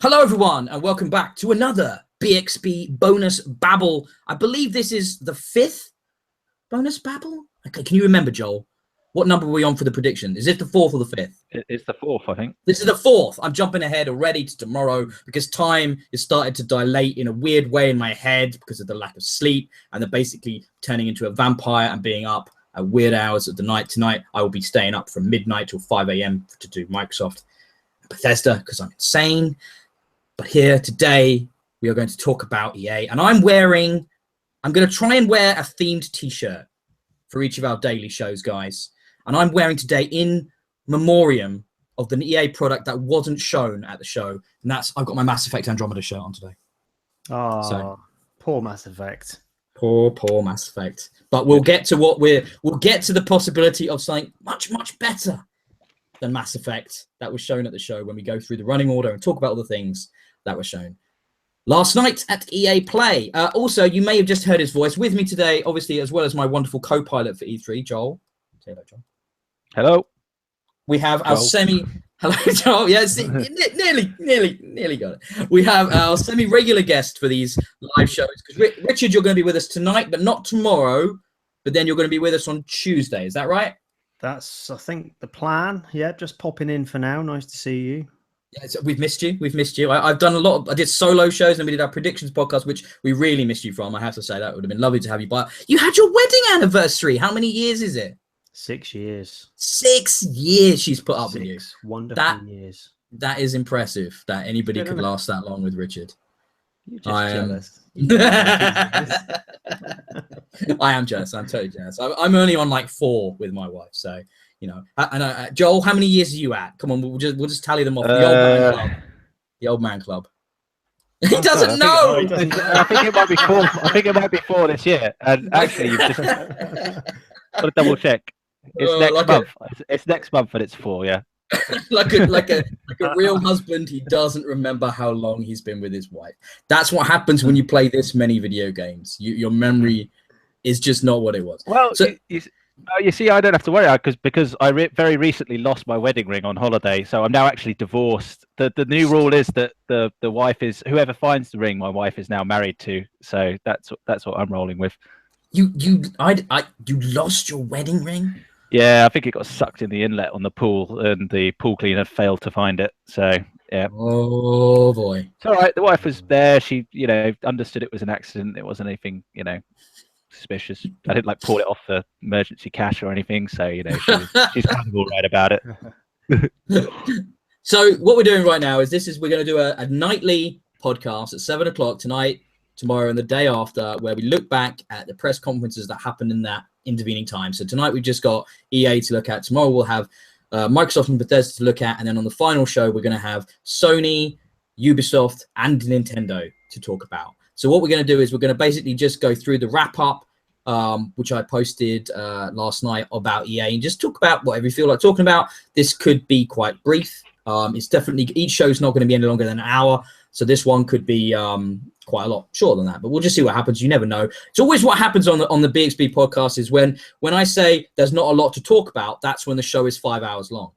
Hello, everyone, and welcome back to another Bxb bonus Babble. I believe this is the 5th bonus Babble. Okay, can you remember, Joel? What number were we on for the prediction? Is it the 4th or the 5th? It's the 4th, I think. This is the 4th. I'm jumping ahead already to tomorrow because time is starting to dilate in a weird way in my head because of the lack of sleep, and they're basically turning into a vampire and being up at weird hours of the night. Tonight, I will be staying up from midnight till 5 a.m. to do Microsoft and Bethesda because I'm insane. But here today, we are going to talk about EA, and I'm going to try and wear a themed t-shirt for each of our daily shows, guys. And I'm wearing today in memoriam of the EA product that wasn't shown at the show, and I've got my Mass Effect Andromeda shirt on today. Oh, so, poor Mass Effect. Poor Mass Effect. But we'll get to the possibility of something much, much better than Mass Effect that was shown at the show when we go through the running order and talk about all the things that were shown last night at EAPLAY. Also, you may have just heard his voice with me today, obviously, as well as my wonderful co-pilot for E3, Joel. Say hello, Joel. Hello. We have our hello, Joel. Yes, nearly got it. We have our semi-regular guest for these live shows because Richard, you're going to be with us tonight, but not tomorrow. But then you're going to be with us on Tuesday. Is that right? That's, I think, the plan. Yeah, just popping in for now. Nice to see you. Yeah, so we've missed you. I've done a lot. I did solo shows and we did our predictions podcast, which we really missed you from. I have to say that would have been lovely to have you. But you had your wedding anniversary. How many years is it? 6 years. 6 years she's put up with you. Wonderful years. That is impressive that anybody could last that long with Richard. You're just jealous. I am jealous. I'm totally jealous. I'm only on like 4 with my wife, so you know. And Joel, how many years are you at? Come on, we'll just tally them off. The old man club. He doesn't know. I think it might be 4. I think it might be 4 this year. And actually, you've just got to double check. It's next month. It's next month, and it's 4. Yeah. like a real husband, he doesn't remember how long he's been with his wife. That's what happens when you play this many video games. Your memory is just not what it was. Well, so, you see, I don't have to worry because I very recently lost my wedding ring on holiday, so I'm now actually divorced. The new rule is that the wife is whoever finds the ring. My wife is now married to, so that's what I'm rolling with. You lost your wedding ring? Yeah, I think it got sucked in the inlet on the pool, and the pool cleaner failed to find it. So, yeah. Oh boy. It's all right. The wife was there. She, understood it was an accident. It wasn't anything, suspicious. I didn't pull it off the emergency cash or anything. So, she's kind of all right about it. So, what we're doing right now is we're going to do a nightly podcast at 7 o'clock tonight, tomorrow, and the day after, where we look back at the press conferences that happened in that intervening time. So tonight we've just got EA to look at. Tomorrow we'll have Microsoft and Bethesda to look at, and then on the final show we're going to have Sony, Ubisoft, and Nintendo to talk about. So what we're going to do is we're going to basically just go through the wrap up, which I posted last night about EA, and just talk about whatever you feel like talking about. This could be quite brief. It's definitely, each show's not going to be any longer than an hour, so this one could be quite a lot shorter than that, but we'll just see what happens. You never know. It's always what happens on the Bxb podcast is when I say there's not a lot to talk about, that's when the show is 5 hours long.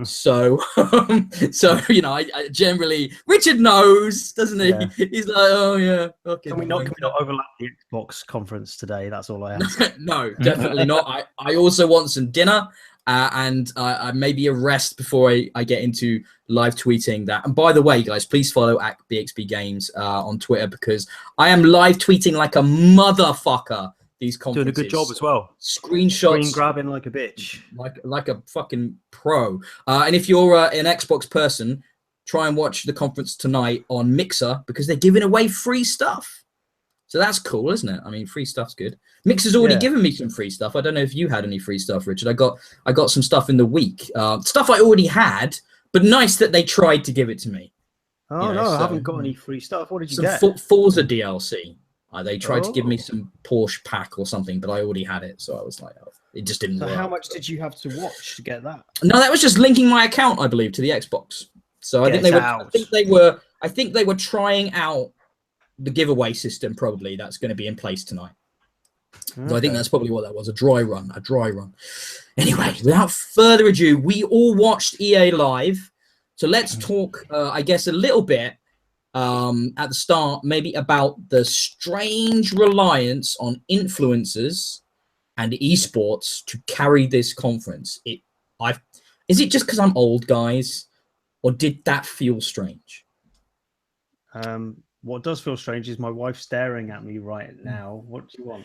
So I generally, Richard knows, doesn't he? Yeah. He's like, oh yeah. Okay. Can we not overlap the Xbox conference today? That's all I ask. No, definitely not. I also want some dinner. And maybe a rest before I get into live tweeting that. And by the way, guys, please follow at Bxb Games on Twitter because I am live tweeting like a motherfucker these conferences. Doing a good job as well. Screenshots. Screen grabbing like a bitch. Like a fucking pro. And if you're an Xbox person, try and watch the conference tonight on Mixer because they're giving away free stuff. So that's cool, isn't it? I mean, free stuff's good. Mixer's already given me some free stuff. I don't know if you had any free stuff, Richard. I got some stuff in the week. Stuff I already had, but nice that they tried to give it to me. Oh, no, I haven't got any free stuff. What did you get? Some Forza DLC. They tried to give me some Porsche pack or something, but I already had it. So I was like, oh, it just didn't work. So how much did you have to watch to get that? No, that was just linking my account, I believe, to the Xbox. So I think they were trying out the giveaway system probably that's going to be in place tonight. Okay. So I think that's probably what that was, a dry run. Anyway, without further ado, we all watched EA Live So let's talk, I guess, a little bit at the start, maybe about the strange reliance on influencers and esports to carry this conference. Is it just because I'm old, guys, or did that feel strange? What does feel strange is my wife staring at me right now. What do you want?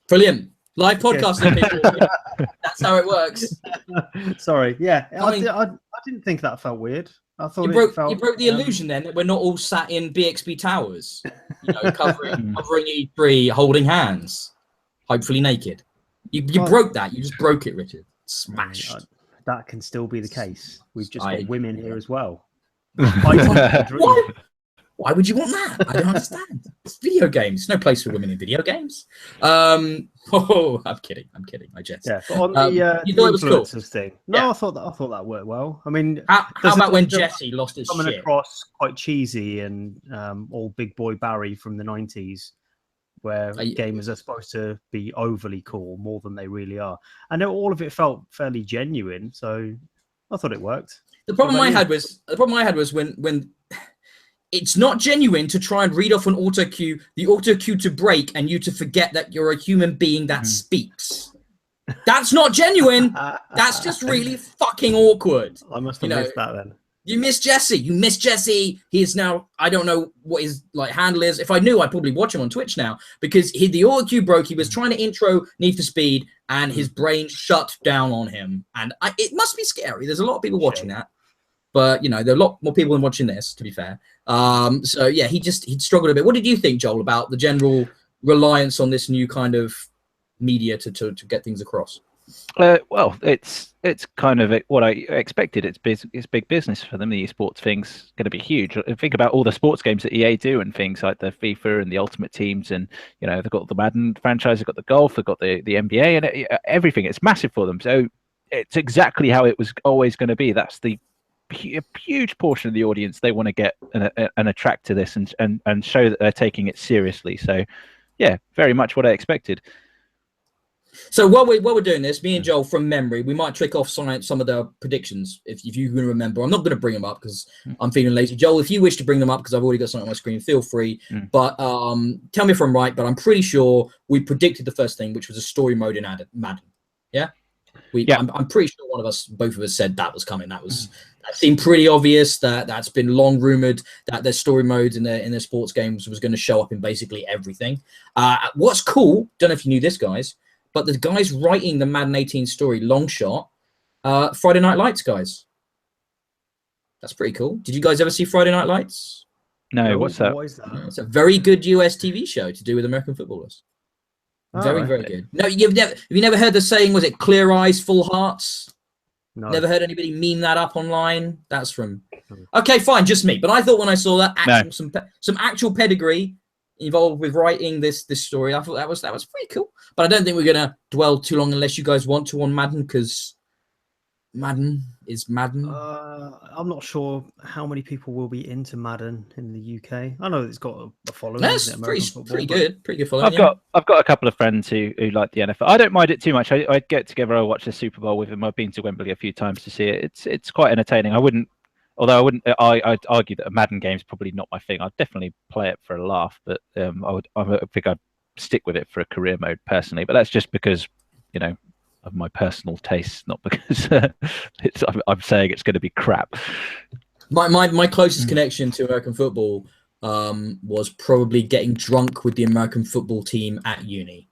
Brilliant. Live podcasting, people. That's how it works. Sorry. Yeah. I mean, I didn't think that felt weird. I thought you it felt, broke the illusion then that we're not all sat in Bxb towers, covering E3, holding hands, hopefully naked. You broke that. You just broke it, Richard. Smash. That can still be the case. We've just got women here as well. Why would you want that? I don't understand. It's video games. No place for women in video games. I'm kidding. I jest. Yeah, but on the you thought it was cool thing. No, yeah. I thought that worked well. I mean, how about when Jesse lost his coming shit? Across quite cheesy and all big boy Barry from the 90s, where gamers are supposed to be overly cool more than they really are, and all of it felt fairly genuine. So I thought it worked. The problem I had was when it's not genuine to try and read off an auto cue, the auto cue to break, and you to forget that you're a human being that speaks. That's not genuine. That's just really fucking awkward. I must have missed that then. You miss Jesse. You miss Jesse. He is now, I don't know what his handle is. If I knew, I'd probably watch him on Twitch now, because the auto cue broke. He was trying to intro Need for Speed, and his brain shut down on him. And it must be scary. There's a lot of people watching that. But, there are a lot more people watching this, to be fair. So, yeah, he'd struggled a bit. What did you think, Joel, about the general reliance on this new kind of media to get things across? Well, it's kind of what I expected. It's big business for them. The esports thing's going to be huge. Think about all the sports games that EA do and things like the FIFA and the Ultimate Teams, and they've got the Madden franchise, they've got the golf, they've got the NBA, and everything. It's massive for them. So it's exactly how it was always going to be. That's the huge portion of the audience they want to get and attract to this and show that they're taking it seriously. So yeah, very much what I expected. So while we're doing this, me and Joel, from memory, we might trick off some of the predictions if you can remember. I'm not going to bring them up because I'm feeling lazy. Joel, if you wish to bring them up because I've already got something on my screen, feel free. But tell me if I'm right, but I'm pretty sure we predicted the first thing, which was a story mode in Madden. Yeah? I'm pretty sure both of us said that was coming. That seemed pretty obvious. That's been long rumored that their story modes in their sports games was going to show up in basically everything. What's cool, don't know if you knew this, guys, but the guys writing the Madden 18 story, long shot, Friday Night Lights guys. That's pretty cool. Did you guys ever see Friday Night Lights? No, what's that? What is that? It's a very good US TV show to do with American footballers. Very good. No, have you never heard the saying, was it clear eyes, full hearts? No. Never heard anybody meme that up online? That's from... Okay, fine, just me. But I thought when I saw that, some actual pedigree involved with writing this story, I thought that was pretty cool. But I don't think we're going to dwell too long unless you guys want to on Madden, because Madden is Madden. I'm not sure how many people will be into Madden in the UK. I know it's got a following. That's pretty good following. I've got a couple of friends who like the NFL. I don't mind it too much. I get together, I watch the Super Bowl with them. I've been to Wembley a few times to see it. It's quite entertaining. I'd argue that a Madden game is probably not my thing. I'd definitely play it for a laugh, but I think I'd stick with it for a career mode personally. But that's just because of my personal taste, not because I'm saying it's going to be crap. My closest connection to American football was probably getting drunk with the American football team at uni.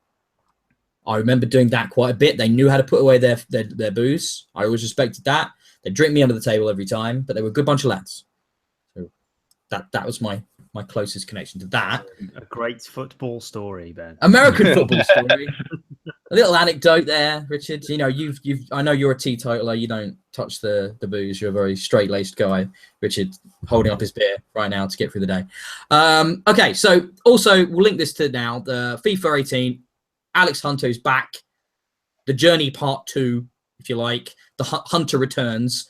I remember doing that quite a bit. They knew how to put away their booze. I always respected that. They'd drink me under the table every time, but they were a good bunch of lads. So that was my closest connection to that. A great football story, Ben. American football story. A little anecdote there, Richard. I know you're a teetotaler. You don't touch the booze. You're a very straight-laced guy. Richard holding up his beer right now to get through the day. Okay, so also we'll link this to now the FIFA 18. Alex Hunter's back. The Journey Part 2, if you like. The Hunter Returns,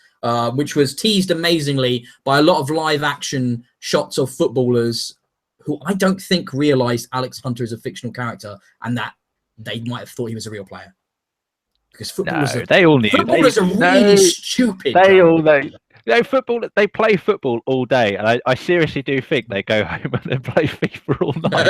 which was teased amazingly by a lot of live-action shots of footballers who I don't think realised Alex Hunter is a fictional character and that they might have thought he was a real player. Because footballers they all knew. Footballers are really stupid. They all know. You know, football. They play football all day, and I seriously do think they go home and then play FIFA all night.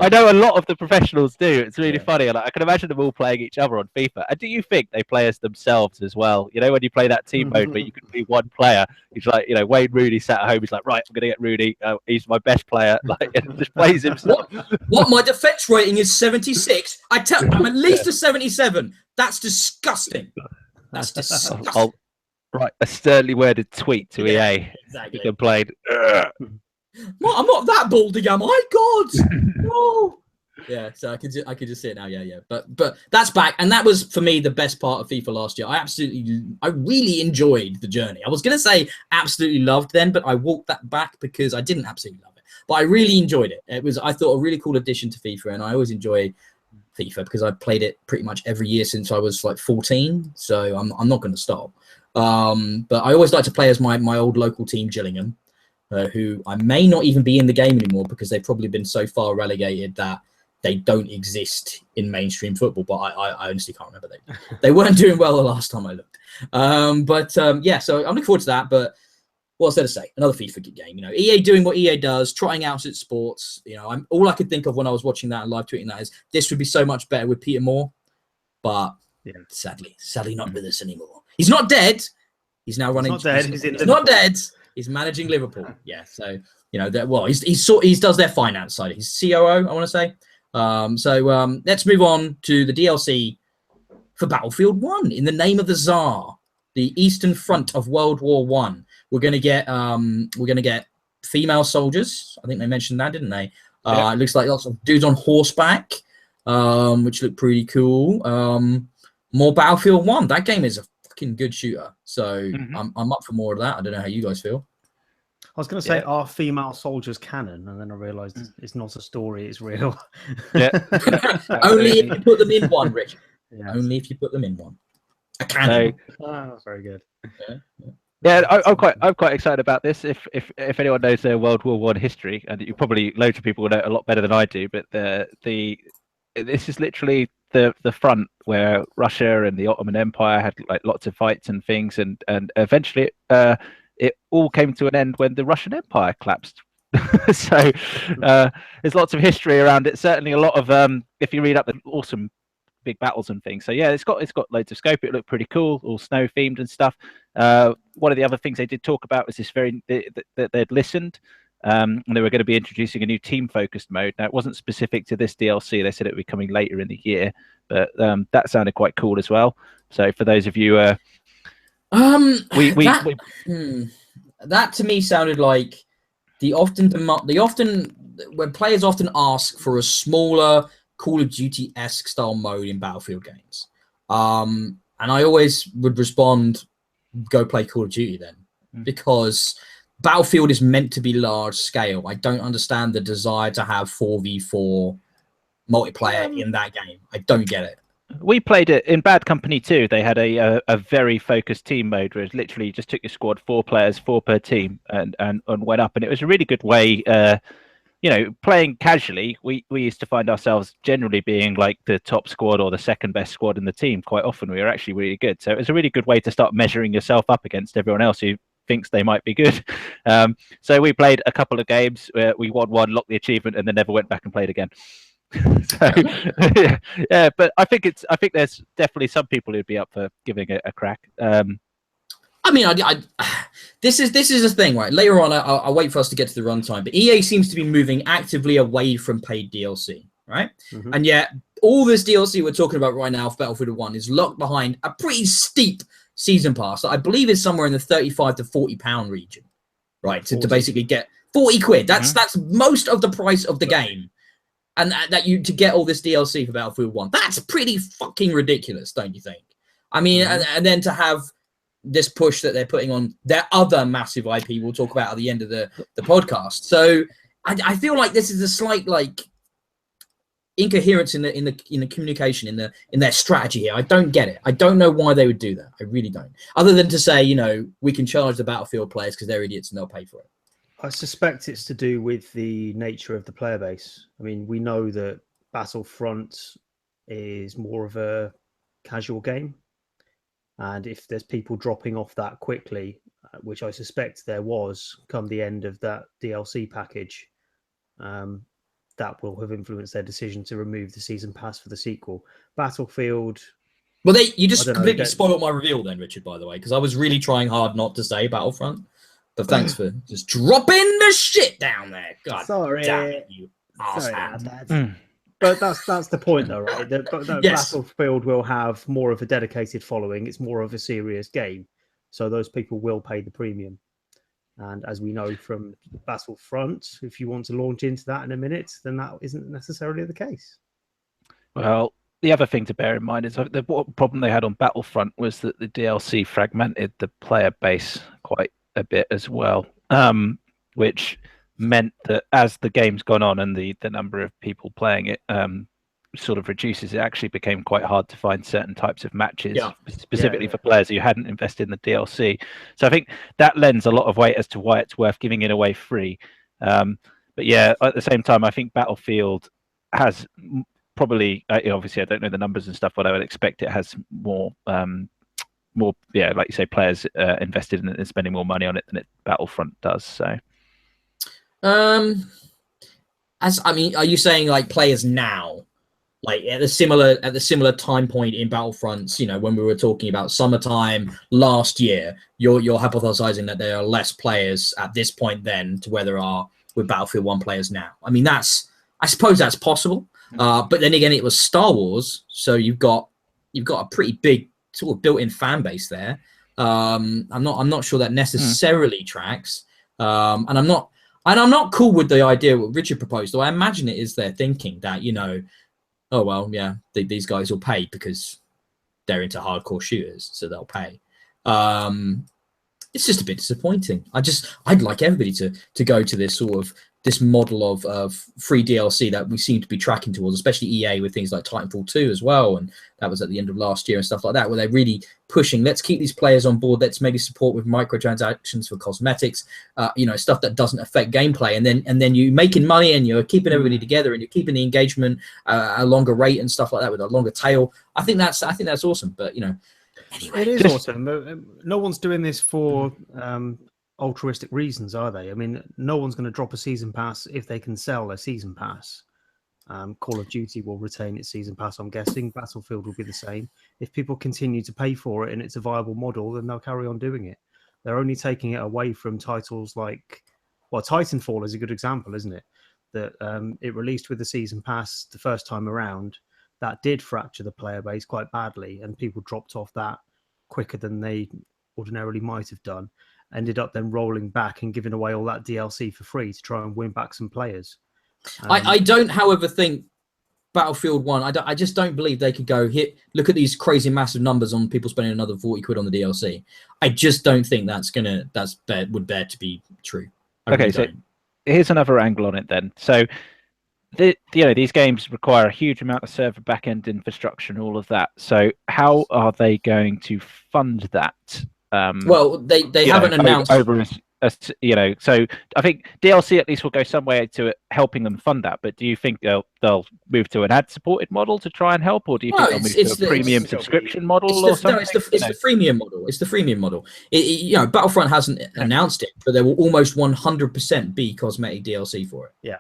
I know a lot of the professionals do. It's really funny, and I can imagine them all playing each other on FIFA. And do you think they play as themselves as well? You know, when you play that team mode where you can be one player, he's like, you know, Wayne Rooney sat at home. He's like, right, I'm gonna get Rooney. He's my best player. Like, and just plays himself. What? My defense rating is 76. I'm at least a 77. That's disgusting. That's disgusting. I'll write a sternly worded tweet to EA. Exactly. Complained. I'm not that baldy, am I? God. No. Yeah, so I could just see it now. Yeah. But that's back, and that was for me the best part of FIFA last year. I really enjoyed the journey. I was gonna say absolutely loved then, but I walked that back because I didn't absolutely love it. But I really enjoyed it. It was, I thought, a really cool addition to FIFA, and I always enjoy FIFA because I played it pretty much every year since I was like 14. So I'm not going to stop. But I always like to play as my old local team, Gillingham, who I may not even be in the game anymore because they've probably been so far relegated that they don't exist in mainstream football. But I honestly can't remember. They weren't doing well the last time I looked. Yeah, so I'm looking forward to that. But what's there to say? Another FIFA game. You know, EA doing what EA does, trotting out its sports. You know, all I could think of when I was watching that and live tweeting that is this would be so much better with Peter Moore, but sadly not with us anymore. He's not dead. He's now running. He's not dead. He's not dead. He's managing Liverpool. Yeah. So you know, he does their finance side. He's COO, I want to say. Let's move on to the DLC for Battlefield 1. In the name of the Tsar, the Eastern Front of World War One. We're gonna get female soldiers. I think they mentioned that, didn't they? It looks like lots of dudes on horseback, which look pretty cool. More Battlefield 1. That game is a fucking good shooter. So I'm up for more of that. I don't know how you guys feel. I was going to say, are female soldiers canon? And then I realised it's not a story; it's real. Yeah. Only if you put them in one, Rich. Yes. Only if you put them in one. A canon. Very good. Yeah, I'm quite excited about this. If anyone knows their World War One history, and you probably loads of people know a lot better than I do, but this is literally the front where Russia and the Ottoman Empire had like lots of fights and things, and eventually it all came to an end when the Russian Empire collapsed. So there's lots of history around it. Certainly a lot of if you read up the awesome big battles and things. So yeah, it's got loads of scope. It looked pretty cool, all snow themed and stuff. One of the other things they did talk about was this that they'd listened, and they were going to be introducing a new team focused mode. Now it wasn't specific to this DLC. They said it would be coming later in the year, but that sounded quite cool as well. So for those of you, that to me sounded like when players often ask for a smaller Call of Duty-esque style mode in Battlefield games. And I always would respond, go play Call of Duty then. Because Battlefield is meant to be large scale. I don't understand the desire to have 4v4 multiplayer in that game. I don't get it. We played it in Bad Company 2. They had a very focused team mode where it literally just took your squad, 4 players, 4 per team, and went up. And it was a really good way. You know, playing casually, we used to find ourselves generally being like the top squad or the second best squad in the team. Quite often, we were actually really good. So it was a really good way to start measuring yourself up against everyone else who thinks they might be good. So we played a couple of games where we won one, locked the achievement, and then never went back and played again. So yeah, but I think there's definitely some people who'd be up for giving it a crack. I mean, this is the thing, right? Later on, I'll wait for us to get to the runtime. But EA seems to be moving actively away from paid DLC, right? And yet, all this DLC we're talking about right now for Battlefield 1 is locked behind a pretty steep season pass that I believe is somewhere in the £35 to £40 region, right? To basically get 40 quid. That's most of the price of the game. And to get all this DLC for Battlefield 1, that's pretty fucking ridiculous, don't you think? I mean, and then to have this push that they're putting on their other massive IP we'll talk about at the end of the podcast. So I feel like this is a slight like incoherence in the communication in their strategy here. I don't get it. I don't know why they would do that. I really don't. Other than to say, you know, we can charge the Battlefield players because they're idiots and they'll pay for it. I suspect it's to do with the nature of the player base. I mean, we know that Battlefront is more of a casual game. And if there's people dropping off that quickly, which I suspect there was come the end of that DLC package, that will have influenced their decision to remove the season pass for the sequel. Battlefield. Well, you just completely spoiled my reveal then, Richard, by the way, because I was really trying hard not to say Battlefront. But thanks for just dropping the shit down there. God damn it, you arsehat. But that's the point, though, right? Yes. Battlefield will have more of a dedicated following. It's more of a serious game. So those people will pay the premium. And as we know from Battlefront, if you want to launch into that in a minute, then that isn't necessarily the case. Well, the other thing to bear in mind is the problem they had on Battlefront was that the DLC fragmented the player base quite a bit as well, which meant that as the game's gone on and the number of people playing it sort of reduces, it actually became quite hard to find certain types of matches specifically for players who hadn't invested in the DLC. So I think that lends a lot of weight as to why it's worth giving it away free. But yeah, at the same time, I think Battlefield has probably, obviously I don't know the numbers and stuff, but I would expect it has more, like you say, players invested in it and spending more money on it than Battlefront does. So. Are you saying like players now, like at the similar time point in Battlefronts? When we were talking about summertime last year, you're hypothesizing that there are less players at this point then to where there are with Battlefield 1 players now. I mean, I suppose that's possible. But then again, it was Star Wars, so you've got a pretty big sort of built-in fan base there. I'm not sure that necessarily tracks, and I'm not cool with the idea what Richard proposed, though I imagine it is their thinking that, oh, well, yeah, these guys will pay because they're into hardcore shooters, so they'll pay. It's just a bit disappointing. I'd like everybody to go to this this model of free DLC that we seem to be tracking towards, especially EA with things like Titanfall 2 as well. And that was at the end of last year and stuff like that, where they're really pushing, let's keep these players on board. Let's maybe support with microtransactions for cosmetics, stuff that doesn't affect gameplay. And then you're making money and you're keeping everybody together and you're keeping the engagement at a longer rate and stuff like that with a longer tail. I think that's awesome. But, anyway. It is awesome. No one's doing this for altruistic reasons, are they? I mean, no one's going to drop a season pass if they can sell a season pass. Call of Duty will retain its season pass, I'm guessing. Battlefield will be the same. If people continue to pay for it and it's a viable model, then they'll carry on doing it. They're only taking it away from titles like, well, Titanfall is a good example, isn't it? That it released with the season pass the first time around. That did fracture the player base quite badly, and people dropped off that quicker than they ordinarily might have done. Ended up then rolling back and giving away all that DLC for free to try and win back some players. I don't, however, think Battlefield 1, I just don't believe they could go look at these crazy massive numbers on people spending another 40 quid on the DLC. I just don't think would bear to be true. So here's another angle on it then. So these games require a huge amount of server backend infrastructure and all of that. So how are they going to fund that? Well, they haven't announced so I think DLC at least will go some way to helping them fund that. But do you think they'll move to an ad-supported model to try and help, or do you think they'll move to a premium subscription model or something? It's the freemium model. It's the freemium model. Battlefront hasn't announced it, but there will almost 100% be cosmetic DLC for it. Yeah,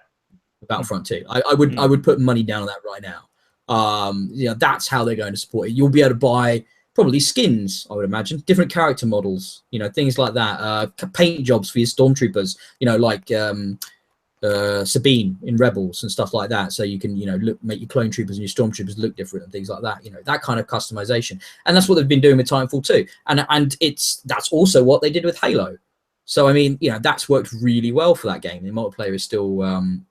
Battlefront 2. I would put money down on that right now. That's how they're going to support it. You'll be able to buy probably skins, I would imagine, different character models, things like that, paint jobs for your stormtroopers, like Sabine in Rebels and stuff like that, so you can make your clone troopers and your stormtroopers look different and things like that, that kind of customization. And that's what they've been doing with Titanfall 2, and that's also what they did with Halo. So I mean, that's worked really well for that game. The multiplayer is still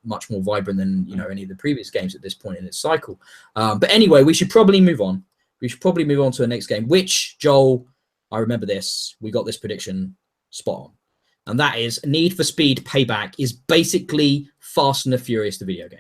much more vibrant than any of the previous games at this point in its cycle. But anyway, we should probably move on. We should probably move on to the next game, which, Joel, I remember this. We got this prediction spot on. And that is Need for Speed Payback is basically Fast and the Furious, the video game.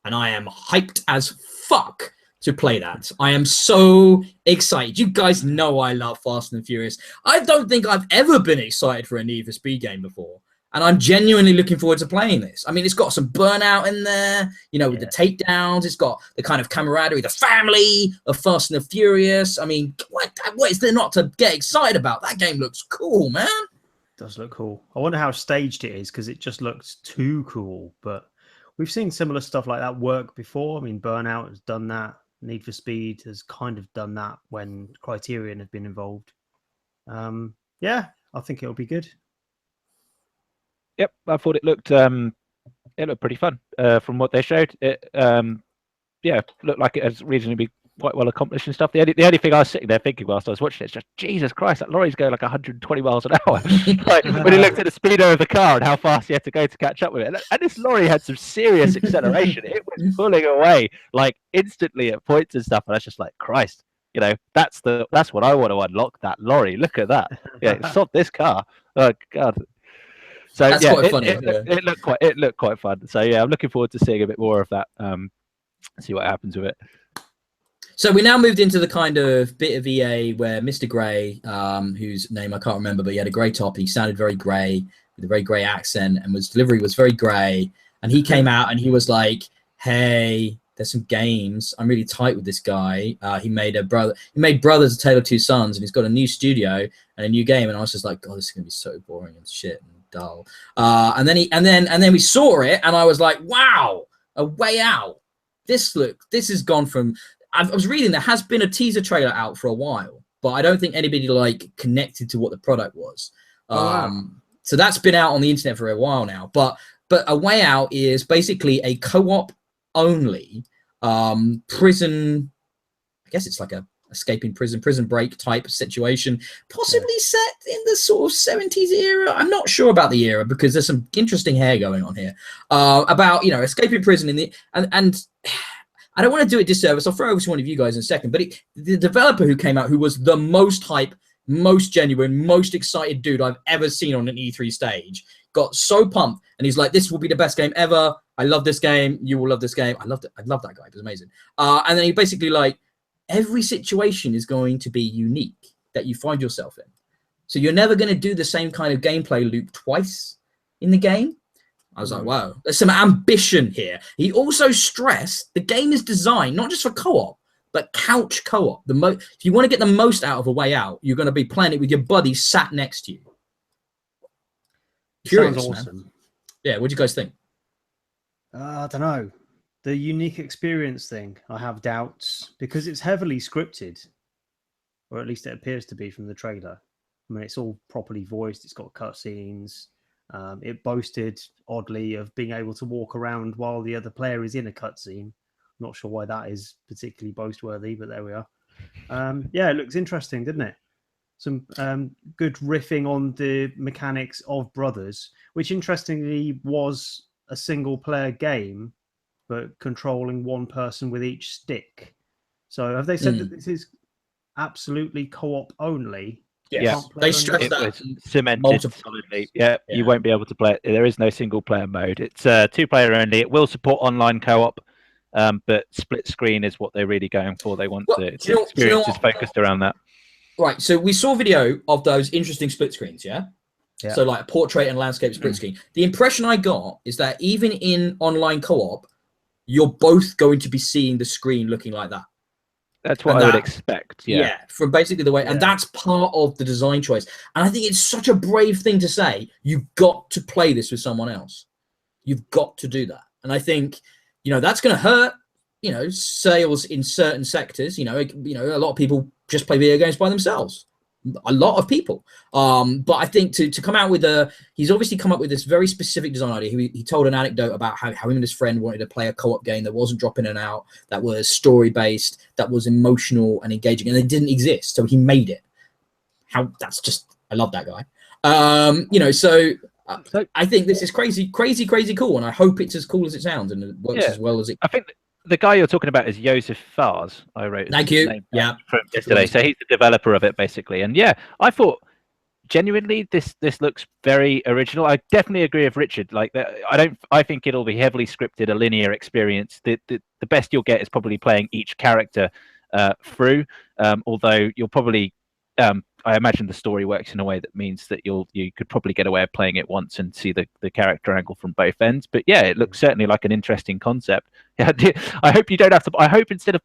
And I am hyped as fuck to play that. I am so excited. You guys know I love Fast and Furious. I don't think I've ever been excited for a Need for Speed game before. And I'm genuinely looking forward to playing this. I mean, it's got some Burnout in there, you know, with the takedowns. It's got the kind of camaraderie, the family of Fast and the Furious. I mean, what is there not to get excited about? That game looks cool, man. It does look cool. I wonder how staged it is because it just looks too cool. But we've seen similar stuff like that work before. I mean, Burnout has done that. Need for Speed has kind of done that when Criterion have been involved. Yeah, I think it'll be good. Yep, I thought it looked pretty fun from what they showed. It looked like it was reasonably quite well accomplished and stuff. The only thing I was sitting there thinking whilst I was watching it is just, Jesus Christ, that lorry's going like 120 miles an hour. Like, when he looked at the speedo of the car and how fast he had to go to catch up with it. And this lorry had some serious acceleration. It was pulling away like instantly at points and stuff. And I was just like, Christ, you know, that's what I want to unlock, that lorry. Look at that. Yeah, stop this car. Oh God. So that's quite funny. It looked quite fun. So yeah, I'm looking forward to seeing a bit more of that. See what happens with it. So we now moved into the kind of bit of EA where Mr. Grey, whose name I can't remember, but he had a grey top. He sounded very grey with a very grey accent, and his delivery was very grey. And he came out and he was like, "Hey, there's some games. I'm really tight with this guy. He made Brothers: A Tale of Two Sons, and he's got a new studio and a new game." And I was just like, "God, this is gonna be so boring and shit and dull." And then we saw it, and I was like, "Wow, A Way Out. This has gone from." I was reading there has been a teaser trailer out for a while, but I don't think anybody like connected to what the product was. So that's been out on the internet for a while now. But A Way Out is basically a co-op only prison. I guess it's like a escaping prison break type situation, possibly set in the sort of 70s era. I'm not sure about the era because there's some interesting hair going on here about, you know, escaping prison in the and I don't want to do it disservice. I'll throw over to one of you guys in a second. But the developer who came out, who was the most hype, most genuine, most excited dude I've ever seen on an E3 stage, got so pumped. And he's like, "This will be the best game ever. I love this game. You will love this game." I loved it. I love that guy. It was amazing. And then he basically like, every situation is going to be unique that you find yourself in. So you're never going to do the same kind of gameplay loop twice in the game. I was like, wow, there's some ambition here. He also stressed the game is designed not just for co-op, but couch co-op. If you want to get the most out of A Way Out, you're going to be playing it with your buddy sat next to you. Curious, sounds awesome. Man. Yeah, what do you guys think? I don't know. The unique experience thing, I have doubts because it's heavily scripted, or at least it appears to be from the trailer. I mean, it's all properly voiced. It's got cutscenes. It boasted, oddly, of being able to walk around while the other player is in a cutscene. Not sure why that is particularly boast-worthy, but there we are. Yeah, it looks interesting, didn't it? Some good riffing on the mechanics of Brothers, which interestingly was a single-player game, but controlling one person with each stick. So have they said that this is absolutely co-op only? Yeah, they stressed that. Cemented solidly. Yeah, you won't be able to play it. There is no single player mode. It's 2-player only. It will support online co-op, but split screen is what they're really going for. They want the experience is focused around that. Right. So we saw video of those interesting split screens. Yeah. So like portrait and landscape split screen. The impression I got is that even in online co-op, you're both going to be seeing the screen looking like that. That's what I would expect. Yeah, from basically the way, and that's part of the design choice. And I think it's such a brave thing to say. You've got to play this with someone else. You've got to do that. And I think, you know, that's going to hurt, you know, sales in certain sectors. You know, a lot of people just play video games by themselves. A lot of people. But I think to come out with he's obviously come up with this very specific design idea. He told an anecdote about how him and his friend wanted to play a co-op game that wasn't dropping in and out, that was story-based, that was emotional and engaging, and it didn't exist. So he made it. I love that guy. You know, so I think this is crazy cool, and I hope it's as cool as it sounds and it works as well as it. I think the guy you're talking about is Josef Fares. I wrote. Thank you. Yeah, from yesterday. So he's the developer of it, basically. And yeah, I thought genuinely this looks very original. I definitely agree with Richard. Like that, I think it'll be heavily scripted, a linear experience. The best you'll get is probably playing each character through. Although you'll probably, I I imagine the story works in a way that means that you could probably get away with playing it once and see the character angle from both ends. But yeah, it looks certainly like an interesting concept. Yeah, I hope you don't have to. I hope instead of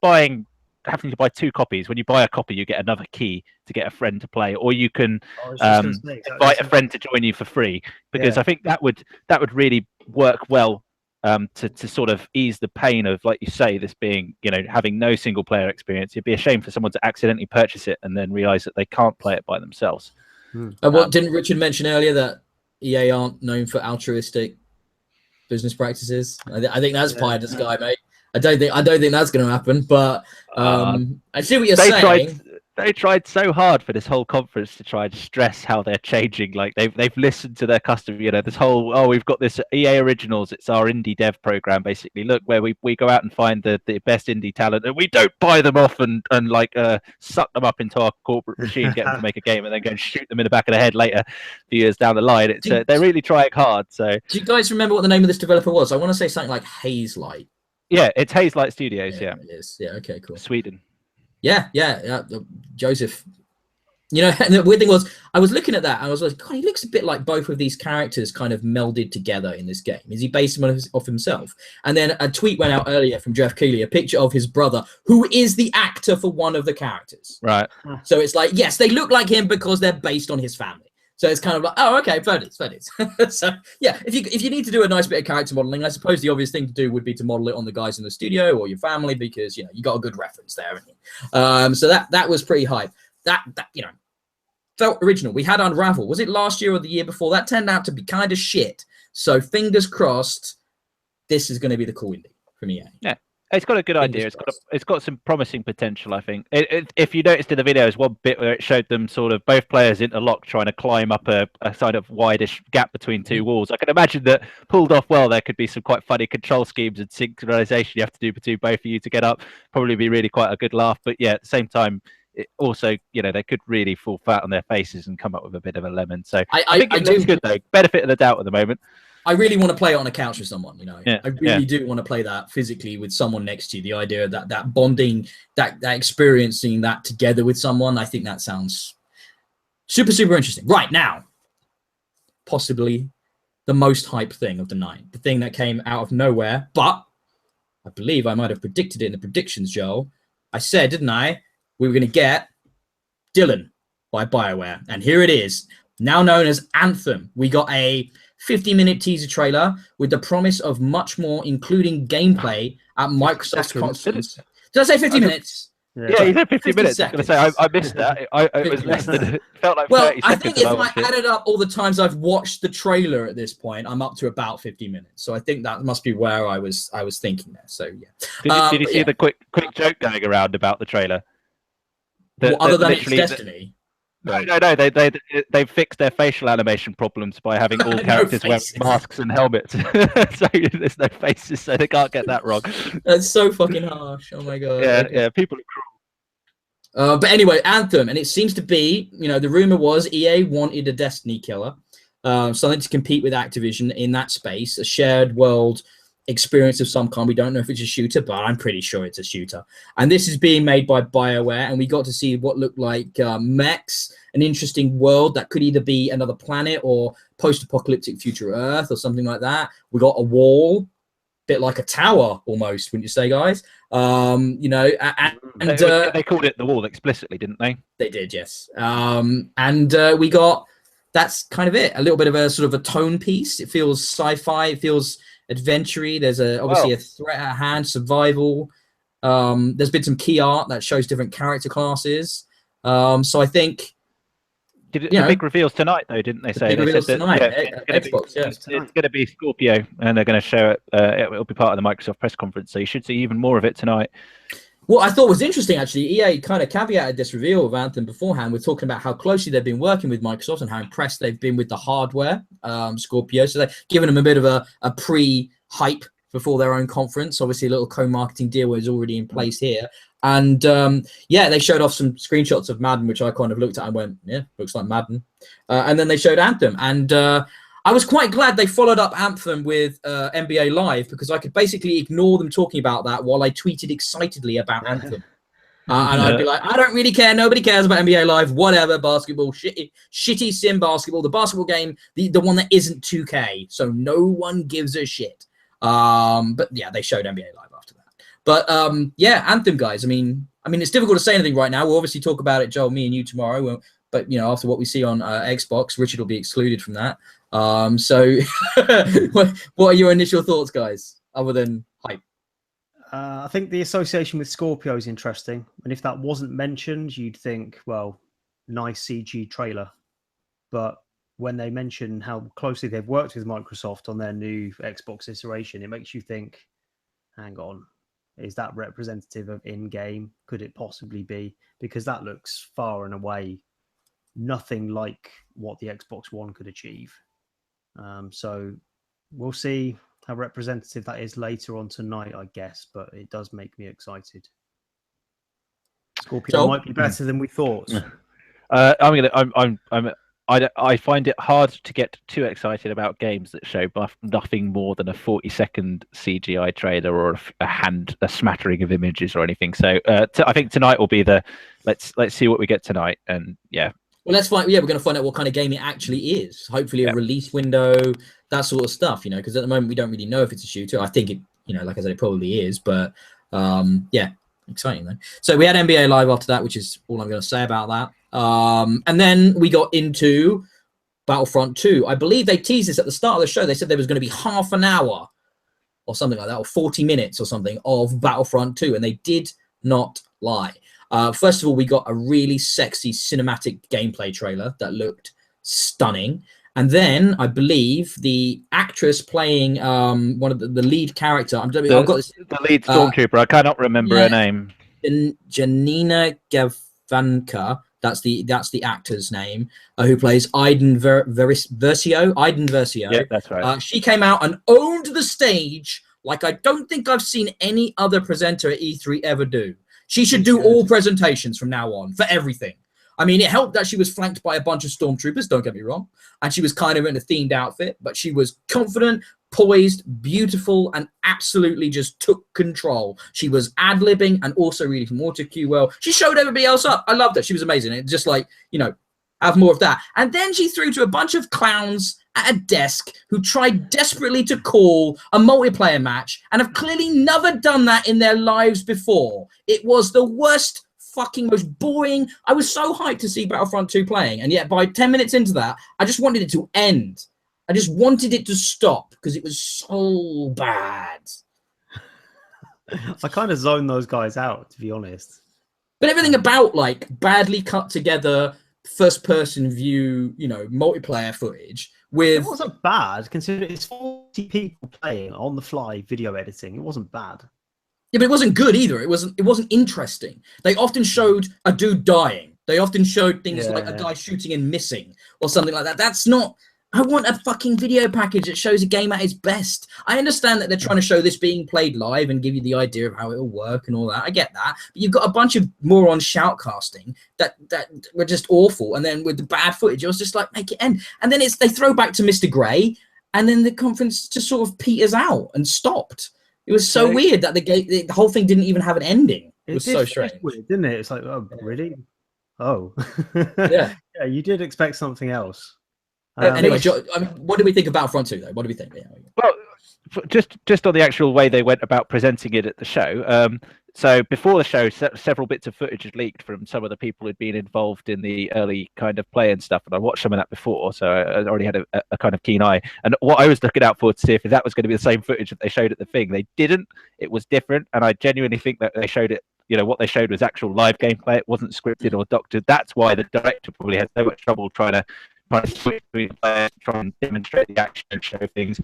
having to buy 2 copies, when you buy a copy, you get another key to get a friend to play, or you can invite a friend to join you for free. Because I think that would really work well. To sort of ease the pain of, like you say, this being, having no single player experience. It'd be a shame for someone to accidentally purchase it and then realize that they can't play it by themselves. What didn't Richard mention earlier, that EA aren't known for altruistic business practices? I think that's pie in the sky, mate. I don't think that's going to happen. But I see what you're saying. They tried so hard for this whole conference to try and stress how they're changing. Like they've listened to their customer, this whole, we've got this EA Originals, it's our indie dev program, basically. Look, where we go out and find the best indie talent, and we don't buy them off and suck them up into our corporate machine, get them to make a game, and then go and shoot them in the back of the head later, a few years down the line. It's they're really trying hard. So do you guys remember what the name of this developer was? I want to say something like Hazelight. Yeah, it's Hazelight Studios. Yeah, it is. Yeah, okay, cool. Sweden. Yeah, Joseph. And the weird thing was, I was looking at that, and I was like, God, he looks a bit like both of these characters kind of melded together in this game. Is he based him off himself? And then a tweet went out earlier from Jeff Keighley, a picture of his brother, who is the actor for one of the characters. Right. So it's like, yes, they look like him because they're based on his family. So it's kind of like, oh, okay, fair dues. So yeah, if you need to do a nice bit of character modeling, I suppose the obvious thing to do would be to model it on the guys in the studio or your family, because you got a good reference there, haven't you? So that was pretty hype. That felt original. We had Unravel. Was it last year or the year before? That turned out to be kind of shit. So fingers crossed, this is going to be the cool indie from EA. Yeah. It's got a good idea. It's got some promising potential, I think. If you noticed in the video, there's one bit where it showed them sort of both players interlocked, trying to climb up a sort of wideish gap between 2 walls. I can imagine that pulled off well, there could be some quite funny control schemes and synchronization you have to do between both of you to get up. Probably be really quite a good laugh. But yeah, at the same time, it also, they could really fall flat on their faces and come up with a bit of a lemon. So I think it looks good, though. Benefit of the doubt at the moment. I really want to play it on a couch with someone, Yeah, I really do want to play that physically with someone next to you. The idea of that bonding, that experiencing that together with someone, I think that sounds super, super interesting. Right now, possibly the most hype thing of the night, the thing that came out of nowhere, but I believe I might have predicted it in the predictions, Joel. I said, didn't I, we were going to get Dylan by BioWare, and here it is, now known as Anthem. We got a 50-minute teaser trailer with the promise of much more, inclling gameplay at Microsoft's conference. Did I say 50 minutes? Yeah, you said 50 minutes. I was going to say, I missed that. It was less than, it felt like 30 seconds. I think if I added up all the times I've watched the trailer at this point, I'm up to about 50 minutes. So I think that must be where I was thinking there. So yeah. Did you see the quick joke going around about the trailer? Other than it's Destiny? No. They fixed their facial animation problems by having all characters wearing masks and helmets. So there's no faces, so they can't get that wrong. That's so fucking harsh. Oh my god. Yeah. People are cruel. But anyway, Anthem, and it seems to be, the rumor was EA wanted a Destiny killer, something to compete with Activision in that space, a shared world experience of some kind. We don't know if it's a shooter, but I'm pretty sure it's a shooter. And this is being made by BioWare, and we got to see what looked like mechs, an interesting world that could either be another planet or post-apocalyptic future Earth or something like that. We got a wall, bit like a tower almost, wouldn't you say, guys? They called it the wall explicitly, didn't they? They did, yes. We got, that's kind of it. A little bit of a sort of a tone piece. It feels sci-fi. It feels adventure-y. There's obviously a threat at hand, survival. There's been some key art that shows different character classes. So I think the big reveals tonight, though, didn't they say? They said that, tonight, it's going to be Scorpio, and they're going to show it. It'll be part of the Microsoft press conference, so you should see even more of it tonight. What I thought was interesting, actually, EA kind of caveated this reveal of Anthem beforehand. We're talking about how closely they've been working with Microsoft and how impressed they've been with the hardware, Scorpio. So they're giving them a bit of a pre-hype before their own conference. Obviously, a little co-marketing deal was already in place here. And they showed off some screenshots of Madden, which I kind of looked at and went, yeah, looks like Madden. And then they showed Anthem. And I was quite glad they followed up Anthem with NBA Live, because I could basically ignore them talking about that while I tweeted excitedly about Anthem. And I'd be like, I don't really care. Nobody cares about NBA Live. Whatever, basketball, shitty sim basketball. The basketball game, the one that isn't 2K. So no one gives a shit. But yeah, they showed NBA Live after that. But yeah, Anthem, guys. I mean, it's difficult to say anything right now. We'll obviously talk about it, Joel, me and you tomorrow. But you know, after what we see on Xbox, Richard will be excluded from that. So what are your initial thoughts, guys, other than hype? I think the association with Scorpio is interesting. And if that wasn't mentioned, you'd think, well, nice CG trailer. But when they mention how closely they've worked with Microsoft on their new Xbox iteration, it makes you think, hang on, is that representative of in-game? Could it possibly be? Because that looks far and away nothing like what the Xbox One could achieve. So we'll see how representative that is later on tonight, I guess, but it does make me excited. Scorpio might be better than we thought. I find it hard to get too excited about games that show nothing more than a 40-second CGI trailer or a smattering of images or anything. So I think tonight will be the let's see what we get tonight, and yeah. Well, let's find. Yeah, we're going to find out what kind of game it actually is. Hopefully, a release window, that sort of stuff. You know, because at the moment we don't really know if it's a shooter. I think it, you know, like I said, it probably is. But yeah, exciting though. So we had NBA Live after that, which is all I'm going to say about that. And then we got into Battlefront 2. I believe they teased this at the start of the show. They said there was going to be half an hour or something like that, or 40 minutes or something of Battlefront 2, and they did not lie. First of all, we got a really sexy cinematic gameplay trailer that looked stunning. And then I believe the actress playing one of the lead character. I've got this, the lead stormtrooper. I cannot remember her name. Janina Gavanka. That's the actor's name, who plays Iden Versio. Iden Versio. Yeah, that's right. She came out and owned the stage like I don't think I've seen any other presenter at E3 ever do. She should do all presentations from now on for everything. I mean, it helped that she was flanked by a bunch of stormtroopers, don't get me wrong, and she was kind of in a themed outfit, but she was confident, poised, beautiful, and absolutely just took control. She was ad-libbing and also reading from auto cue well. She showed everybody else up. I loved it. She was amazing. It just like, you know, have more of that. And then she threw to a bunch of clowns at a desk who tried desperately to call a multiplayer match and have clearly never done that in their lives before. It was the worst, fucking most boring. I was so hyped to see Battlefront 2 playing, and yet by 10 minutes into that, I just wanted it to end. I just wanted it to stop because it was so bad. I kind of zoned those guys out, to be honest. But everything about like badly cut together first-person view, you know, multiplayer footage with... It wasn't bad, considering it's 40 people playing on the fly video editing. It wasn't bad. Yeah, but it wasn't good either. It wasn't interesting. They often showed a dude dying. They often showed things like a guy shooting and missing or something like that. That's not... I want a fucking video package that shows a game at its best. I understand that they're trying to show this being played live and give you the idea of how it'll work and all that. I get that. But you've got a bunch of morons shoutcasting that were just awful. And then with the bad footage, it was just like, make it end. And then they throw back to Mr. Grey, and then the conference just sort of peters out and stopped. It was so weird that the whole thing didn't even have an ending. It was so strange. Weird, didn't it? It's like, oh, really? Oh. Yeah, you did expect something else. Anyway, what do we think about Battlefront 2, though? What do we think? Yeah. Well, just on the actual way they went about presenting it at the show. So before the show, several bits of footage had leaked from some of the people who'd been involved in the early kind of play and stuff, and I watched some of that before, so I already had a kind of keen eye. And what I was looking out for to see if that was going to be the same footage that they showed at the thing. They didn't. It was different, and I genuinely think that they showed it. You know, what they showed was actual live gameplay. It wasn't scripted or doctored. That's why the director probably had so much trouble trying to switch between players, try and demonstrate the action and show things.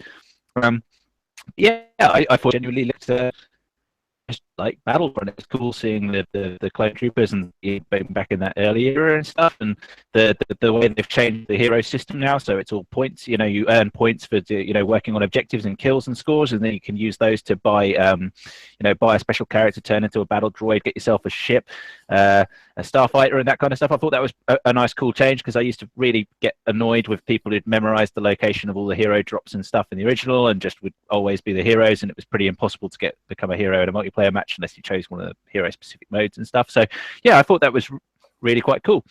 I thought genuinely looked just like Battlefront. It was cool seeing the clone troopers and back in that early era and stuff, and the way they've changed the hero system now. So it's all points. You know, you earn points for working on objectives and kills and scores, and then you can use those to buy buy a special character, turn into a battle droid, get yourself a ship, a starfighter, and that kind of stuff. I thought that was a nice, cool change, because I used to really get annoyed with people who'd memorized the location of all the hero drops and stuff in the original and just would always be the heroes, and it was pretty impossible to become a hero in a multiplayer match match unless you chose one of the hero specific modes and stuff. So yeah, I thought that was really quite cool.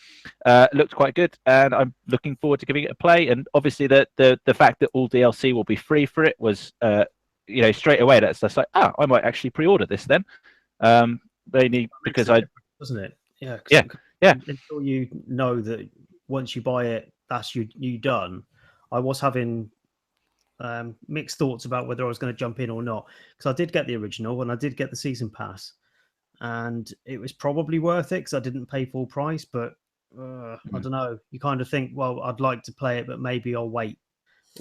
Looked quite good, and I'm looking forward to giving it a play. And obviously the fact that all DLC will be free for it was straight away that's like, I might actually pre-order this then. Mainly because doesn't it? Yeah. Yeah. Until you know that once you buy it, that's you done. I was having mixed thoughts about whether I was going to jump in or not, because I did get the original and I did get the season pass, and it was probably worth it because I didn't pay full price. But I don't know. You kind of think, well, I'd like to play it, but maybe I'll wait.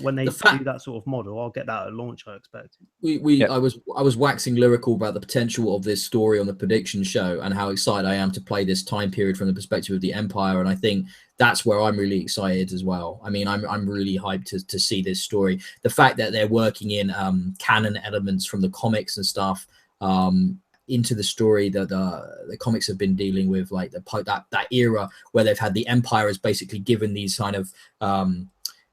When they do that sort of model, I'll get that at launch, I expect. I was waxing lyrical about the potential of this story on the prediction show and how excited I am to play this time period from the perspective of the Empire, and I think that's where I'm really excited as well. I mean, I'm really hyped to see this story. The fact that they're working in canon elements from the comics and stuff into the story that the comics have been dealing with, like that era where they've had the Empire has basically given these kind of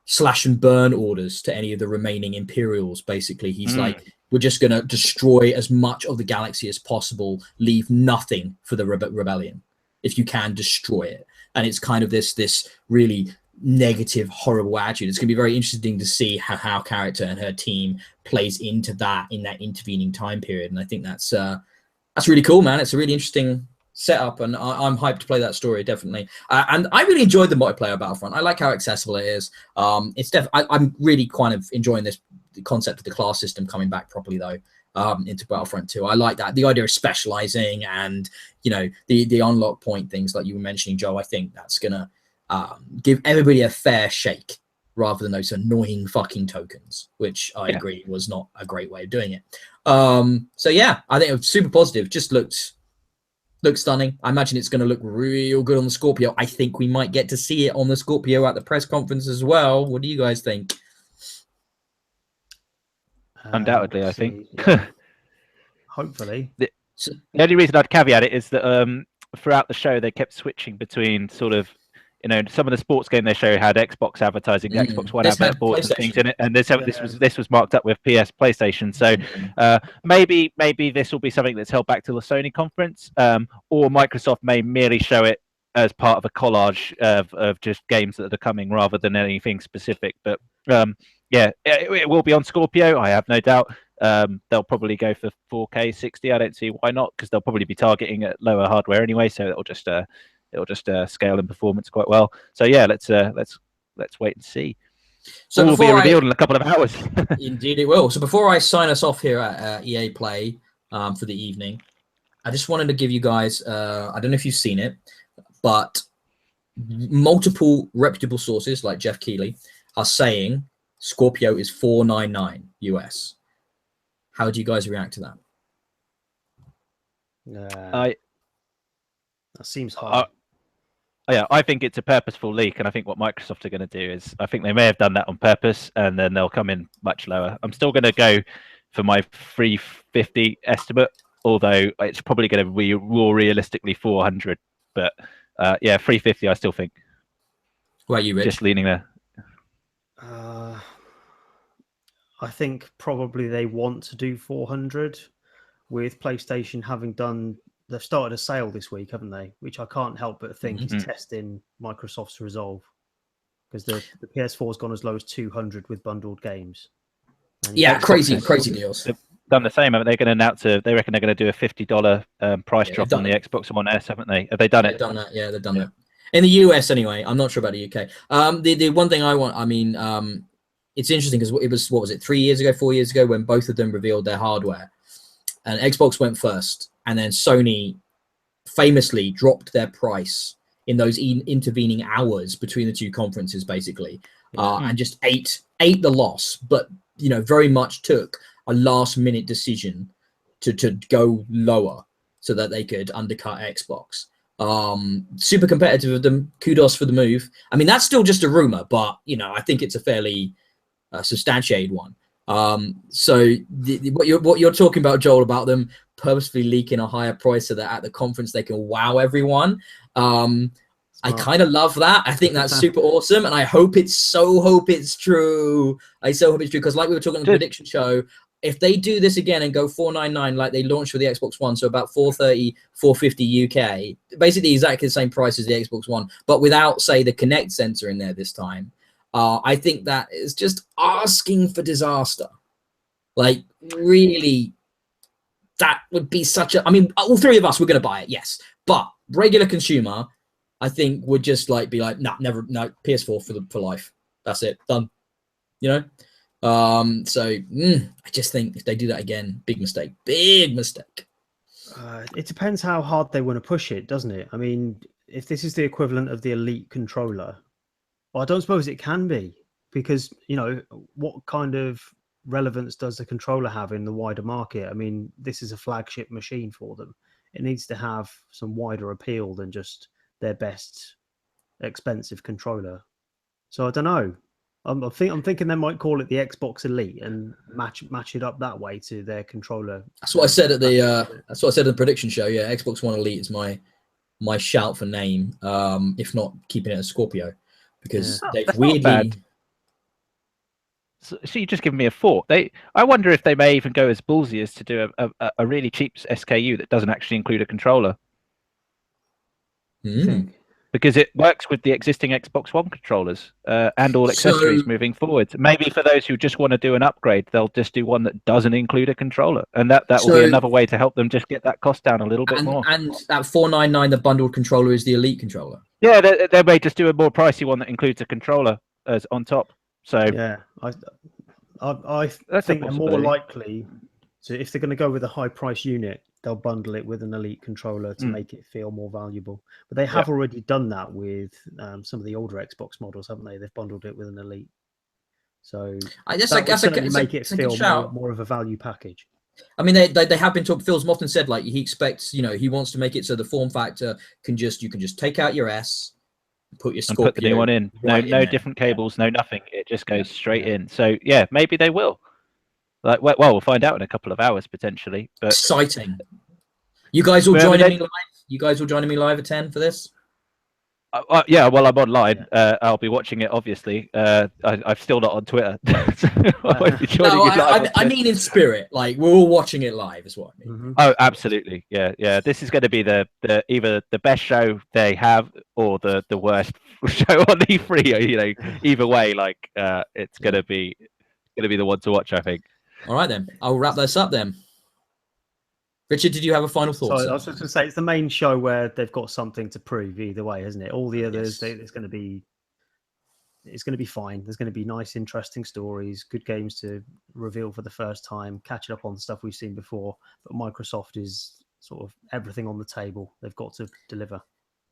slash and burn orders to any of the remaining Imperials. Basically, he's like, we're just going to destroy as much of the galaxy as possible, leave nothing for the rebellion. If you can, destroy it. And it's kind of this really negative, horrible attitude. It's going to be very interesting to see how character and her team plays into that in that intervening time period. And I think that's really cool, man. It's a really interesting setup, and I'm hyped to play that story, definitely. And I really enjoyed the multiplayer Battlefront. I like how accessible it is. I'm really kind of enjoying the concept of the class system coming back properly though into Battlefront 2. I like that, the idea of specializing and the unlock point things like you were mentioning, Joe. I think that's gonna give everybody a fair shake rather than those annoying fucking tokens, which I agree was not a great way of doing it. So yeah, I think it was super positive. Just looks stunning. I imagine it's going to look real good on the Scorpio. I think we might get to see it on the Scorpio at the press conference as well. What do you guys think? Undoubtedly, I think. Hopefully. The only reason I'd caveat it is that throughout the show they kept switching between sort of, some of the sports game they show had Xbox advertising, the Xbox One advert things in it, and this was marked up with PS PlayStation. So maybe this will be something that's held back to the Sony conference, or Microsoft may merely show it as part of a collage of just games that are coming rather than anything specific. But it will be on Scorpio, I have no doubt. They'll probably go for 4K 60. I don't see why not, because they'll probably be targeting at lower hardware anyway, so it'll just scale in performance quite well. So yeah, let's wait and see. So will be revealed in a couple of hours. Indeed, it will. So before I sign us off here at EA Play for the evening, I just wanted to give you guys. I don't know if you've seen it, but multiple reputable sources like Jeff Keighley are saying Scorpio is $499 US. How do you guys react to that? That seems hard. Yeah, I think it's a purposeful leak, and I think what Microsoft are going to do is, I think they may have done that on purpose, and then they'll come in much lower. I'm still going to go for my 350 estimate, although it's probably going to be more realistically 400. But 350, I still think. What are you, Rich? Just leaning there. I think probably they want to do 400, with PlayStation having done. They've started a sale this week, haven't they? Which I can't help but think is testing Microsoft's resolve, because the PS4's gone as low as 200 with bundled games. And crazy deals. They've done the same, haven't they? Going to announce they reckon they're going to do a $50 price drop on the Xbox One S, haven't they? Have they done it? They've done that. Yeah, they've done it. In the US, anyway. I'm not sure about the UK. The one thing I want, it's interesting because it was, 4 years ago, when both of them revealed their hardware, and Xbox went first. And then Sony famously dropped their price in those intervening hours between the two conferences, basically, and just ate the loss. But very much took a last-minute decision to go lower so that they could undercut Xbox. Super competitive of them. Kudos for the move. I mean, that's still just a rumor, but I think it's a fairly substantiated one. So what you're talking about, Joel, about them purposefully leaking a higher price so that at the conference they can wow everyone. I kind of love that. I think that's super awesome, and I hope it's true. I so hope it's true, because like we were talking on the prediction show, if they do this again and go 499 like they launched for the Xbox One, so about 430, 450 UK, basically exactly the same price as the Xbox One, but without, say, the Kinect sensor in there this time, I think that is just asking for disaster. Like, really, that would be such a... I mean, all three of us were going to buy it, yes. But regular consumer, I think, would just like be like, nah, never, no, PS4 for life. That's it, done. You know? I just think if they do that again, big mistake. Big mistake. It depends how hard they want to push it, doesn't it? I mean, if this is the equivalent of the Elite controller, well, I don't suppose it can be, because, you know, what kind of relevance does the controller have in the wider market? I mean, this is a flagship machine for them. It needs to have some wider appeal than just their best expensive controller. So I don't know. I'm thinking they might call it the Xbox Elite and match it up that way to their controller. That's what I said at the prediction show. Yeah, Xbox One Elite is my shout for name. If not keeping it a Scorpio, because they've weirdly. So you just given me a thought. I wonder if they may even go as ballsy as to do a really cheap SKU that doesn't actually include a controller. Because it works with the existing Xbox One controllers and all accessories moving forward. Maybe for those who just want to do an upgrade, they'll just do one that doesn't include a controller, and that will be another way to help them just get that cost down a little bit more. And that 499, the bundled controller, is the Elite controller. Yeah, they may just do a more pricey one that includes a controller as on top. So yeah, I think they're more likely to, if they're going to go with a high price unit, they'll bundle it with an Elite controller to make it feel more valuable. But they have already done that with some of the older Xbox models, haven't they? They've bundled it with an Elite. So I guess make it feel more of a value package. I mean, they have been talking. Phil's often said, like, he expects, you know, he wants to make it so the form factor you can just take out your S, put your Scorpio, and put the new one in. No different cables, no nothing. It just goes straight in. So yeah, maybe they will. Like, well, we'll find out in a couple of hours potentially. But exciting! You guys all joining me live? You guys all joining me live at 10 for this? Yeah, well, I'm online. I'll be watching it, obviously. I'm still not on Twitter. So I won't be joining you live. I mean in spirit. Like, we're all watching it live is what I mean. Oh, absolutely. Yeah. This is going to be the either the best show they have or the worst show on E3. You know, either way, like it's going to be the one to watch, I think. All right, then. I'll wrap this up then. Richard, did you have a final thought? Sorry, I was just going to say, it's the main show where they've got something to prove either way, isn't it? All the others, it's going to be fine. There's going to be nice, interesting stories, good games to reveal for the first time, catching up on stuff we've seen before. But Microsoft is sort of everything on the table. They've got to deliver.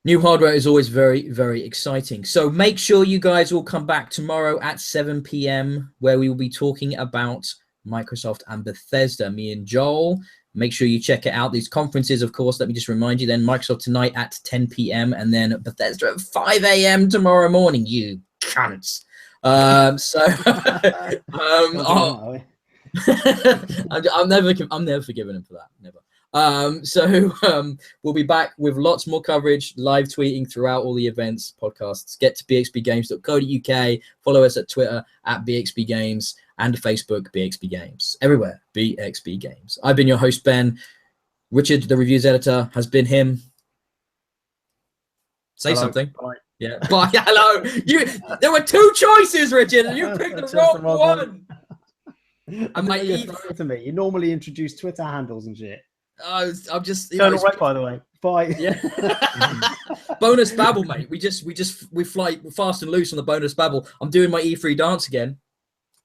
New hardware is always very, very exciting. So make sure you guys will come back tomorrow at 7 p.m. where we will be talking about Microsoft and Bethesda, me and Joel. Make sure you check it out. These conferences, of course, let me just remind you then, Microsoft tonight at 10 p.m. and then Bethesda at 5 a.m. tomorrow morning, you cunts. I'm never forgiving him for that. Never. We'll be back with lots more coverage, live tweeting throughout all the events, podcasts. Get to bxbgames.co.uk. Follow us at Twitter at bxbgames and Facebook, BXB Games. Everywhere, BXB Games. I've been your host, Ben. Richard, the reviews editor, has been him. Say something. Bye. Yeah. Bye. Hello. There were two choices, Richard, and you picked the wrong one. And my to me. You normally introduce Twitter handles and shit. I'm just Colonel Red, by the way. Bye. Yeah. Bonus Babble, mate. We fly fast and loose on the bonus Babble. I'm doing my E3 dance again.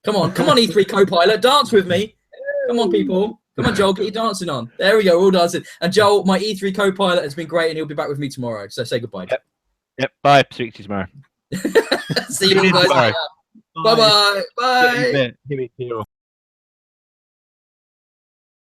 Come on, E3 co-pilot, dance with me. Come on, people. Come on, Joel, get your dancing on. There we go, all dancing. And Joel, my E3 co-pilot, has been great, and he'll be back with me tomorrow. So say goodbye. Yep. Bye. Speak to you tomorrow. See you guys. Bye-bye. Bye.